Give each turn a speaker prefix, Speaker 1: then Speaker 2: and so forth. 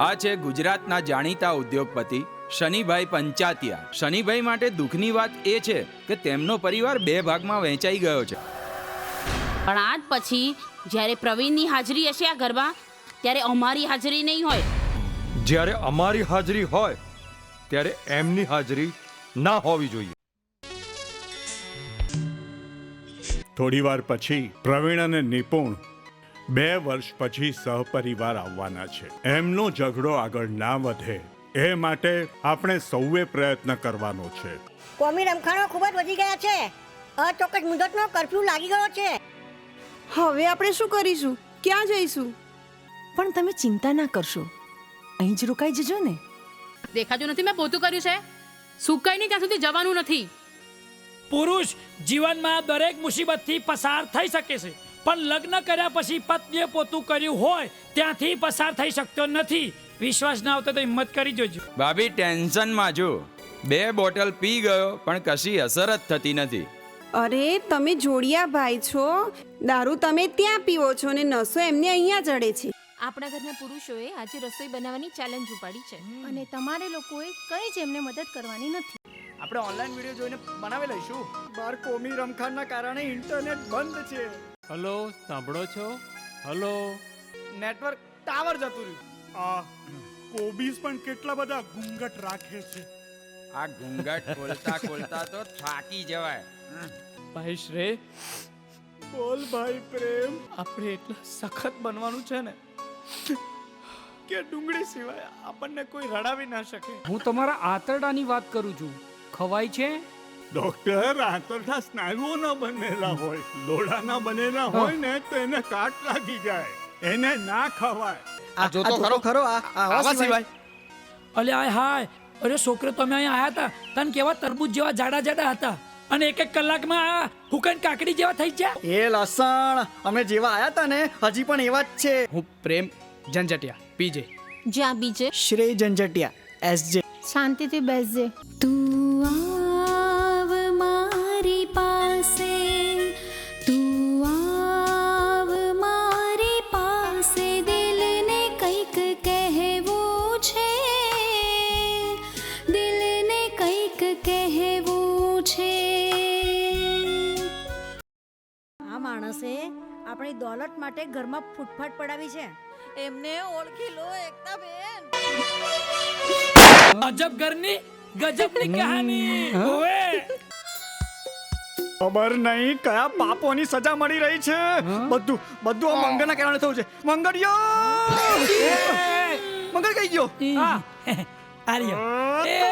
Speaker 1: આ છે ગુજરાતના જાણીતા ઉદ્યોગપતિ શનિભાઈ પંચાતિયા. શનિભાઈ માટે દુઃખની વાત એ છે કે તેમનો પરિવાર 2 ભાગમાં વહેંચાઈ ગયો છે.
Speaker 2: પણ આજ પછી જ્યારે પ્રવીણની હાજરી હશે આ ઘરમાં, ત્યારે અમારી હાજરી નહીં હોય.
Speaker 3: જ્યારે અમારી હાજરી હોય ત્યારે એમની હાજરી ના હોવી જોઈએ.
Speaker 4: થોડી વાર પછી પ્રવીણ અને નિપુણ 2 વર્ષ પછી સહપરિવાર આવવાના છે. એમનો ઝઘડો આગળ ના વધે એ માટે આપણે સૌએ પ્રયત્ન કરવાનો છે.
Speaker 5: કોમી રમખાણો ખૂબ જ વધી ગયા છે. અચોક્કસ મુદતનો કર્ફ્યુ લાગી ગયો છે.
Speaker 6: હવે આપણે શું કરીશું? ક્યાં જઈશું?
Speaker 7: પણ તમે ચિંતા ના કરશો, અહીં જ રોકાઈ જજો ને.
Speaker 2: દેખાતું નથી મેં પોતું કર્યું છે. સુકાઈ નહીં ત્યાં સુધી જવાનું નથી.
Speaker 8: પુરુષ જીવનમાં દરેક મુસીબતથી પસાર થઈ શકે છે, પણ લગ્ન કર્યા પછી પત્નીએ પોતું કર્યું હોય ત્યાંથી પસાર થઈ શકતો નથી. વિશ્વાસ ના આવતો તો હિંમત કરી જોજો.
Speaker 1: ભાભી ટેન્શનમાં છો. 2 બોટલ પી ગયો પણ કશી અસર જ થતી નથી.
Speaker 6: અરે તમે જોડિયા ભાઈ છો, દારૂ તમે ત્યાં પીવો છો ને નશો એમને અહીંયા ચડે છે.
Speaker 9: આપણા ઘરના પુરુષોએ આજે રસોઈ બનાવવાની ચેલેન્જ ઉપાડી છે અને તમારે લોકોએ કંઈ જ એમને મદદ કરવાની નથી.
Speaker 10: આપણે ઓનલાઈન વિડીયો જોઈને બનાવી લઈશું. બાર કોમી રમખાણના કારણે ઇન્ટરનેટ બંધ છે.
Speaker 8: હલો, સાંભળો છો? હલો,
Speaker 10: નેટવર્ક ટાવર જતું રહ્યું.
Speaker 4: આ કોબીસ પણ કેટલા બધા ઘૂંઘટ રાખે છે.
Speaker 1: આ ઘૂંઘટ ખોલતા ખોલતા તો થાકી જવાય.
Speaker 8: ભાઈ શ્રેય,
Speaker 10: બોલ ભાઈ પ્રેમ.
Speaker 8: આપણે એટલા સખત બનવાનું છે ને
Speaker 10: કે ડુંગળી સિવાય આપણને કોઈ રડાવી ના શકે.
Speaker 8: હું તમારા આંતરડાની વાત કરું છું. ખવાય છે?
Speaker 4: ડોક્ટર, આંતરડા સ્નાયુઓ ના બનેલા હોય, લોડા ના બનેલા હોય ને તો એને કાટ લાગી જાય. એને ના ખવાય.
Speaker 10: આ જોતો ખરો આવા સિવાય.
Speaker 8: અલે આય હાય, અરે છોકરો તમે અહીંયા આયા હતા, તને કેવા તરબૂચ જેવા જાડા જાડા હતા અને 1 કલાકમાં આ હુકન કાકડી જેવા થઈ ગયા.
Speaker 10: એ લસણ, અમે જેવા આયા હતા ને હજી પણ એવા જ છે. હું પ્રેમ જંજટિયા, પીજે.
Speaker 9: જ્યાં બીજે
Speaker 10: શ્રેય જંજટિયા, એસજે.
Speaker 9: શાંતિથી બેસજે.
Speaker 11: તું આવ મારી પાસે, તું આવ મારી પાસે, દિલને કંઈક કહેવું છે, દિલને કંઈક કહેવું છે.
Speaker 5: આ માણસે આપણી દોલત માટે ઘરમાં ફૂટફાટ પડાવી છે. એમને ઓળખી લો એકતાબેન.
Speaker 8: અજબ ઘરની ગજબની કહાની. ઓએ
Speaker 10: ખબર નહીં કયા પાપોની સજા મળી રહી છે. બધું આ મંગળના કારણે થયું છે. મંગળિયો મંગળ કઈ ગયો?
Speaker 8: આર્યો એ